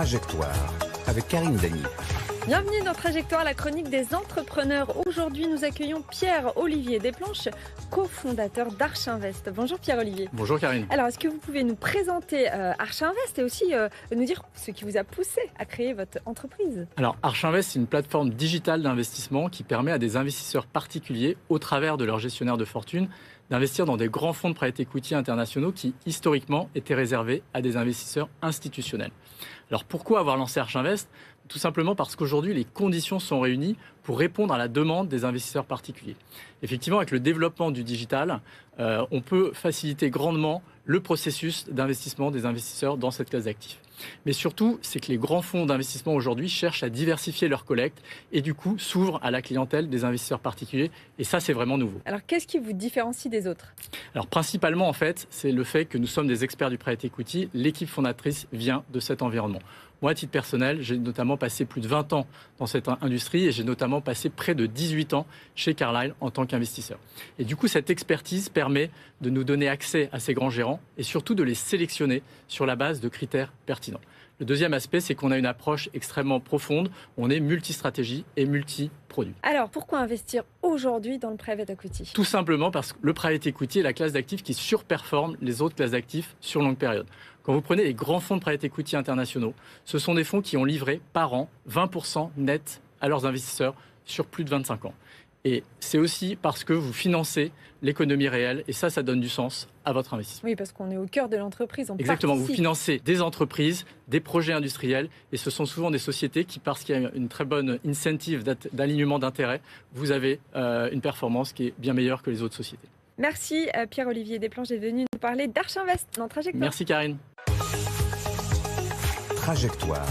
Trajectoire avec Karine Dany. Bienvenue dans Trajectoire, la chronique des entrepreneurs. Aujourd'hui, nous accueillons Pierre-Olivier Desplanches, cofondateur d'Archinvest. Bonjour Pierre-Olivier. Bonjour Karine. Alors, est-ce que vous pouvez nous présenter Archinvest et aussi nous dire ce qui vous a poussé à créer votre entreprise? Alors, Archinvest, c'est une plateforme digitale d'investissement qui permet à des investisseurs particuliers, au travers de leur gestionnaire de fortune, d'investir dans des grands fonds de private equity internationaux qui, historiquement, étaient réservés à des investisseurs institutionnels. Alors, pourquoi avoir lancé Archinvest ? Tout simplement parce qu'aujourd'hui, les conditions sont réunies pour répondre à la demande des investisseurs particuliers. Effectivement, avec le développement du digital, on peut faciliter grandement le processus d'investissement des investisseurs dans cette classe d'actifs. Mais surtout, c'est que les grands fonds d'investissement aujourd'hui cherchent à diversifier leur collecte et du coup s'ouvrent à la clientèle des investisseurs particuliers. Et ça, c'est vraiment nouveau. Alors, qu'est-ce qui vous différencie des autres? Alors, principalement, en fait, c'est le fait que nous sommes des experts du private equity. L'équipe fondatrice vient de cet environnement. Moi, à titre personnel, j'ai notamment passé plus de 20 ans dans cette industrie et j'ai notamment passé près de 18 ans chez Carlyle en tant qu'investisseur. Et du coup, cette expertise permet de nous donner accès à ces grands gérants et surtout de les sélectionner sur la base de critères pertinents. Le deuxième aspect, c'est qu'on a une approche extrêmement profonde. On est multi-stratégie et multi-produit. Alors, pourquoi investir aujourd'hui dans le private equity? Tout simplement parce que le private equity est la classe d'actifs qui surperforme les autres classes d'actifs sur longue période. Quand vous prenez les grands fonds de private equity internationaux, ce sont des fonds qui ont livré par an 20% net à leurs investisseurs sur plus de 25 ans. Et c'est aussi parce que vous financez l'économie réelle et ça donne du sens à votre investissement. Oui, parce qu'on est au cœur de l'entreprise. Exactement, vous financez des entreprises, des projets industriels et ce sont souvent des sociétés qui, parce qu'il y a une très bonne incentive d'alignement d'intérêts, vous avez une performance qui est bien meilleure que les autres sociétés. Merci Pierre-Olivier Desplanches d'être venu nous parler d'Archinvest dans Trajectoire. Merci Karine. Trajectoire.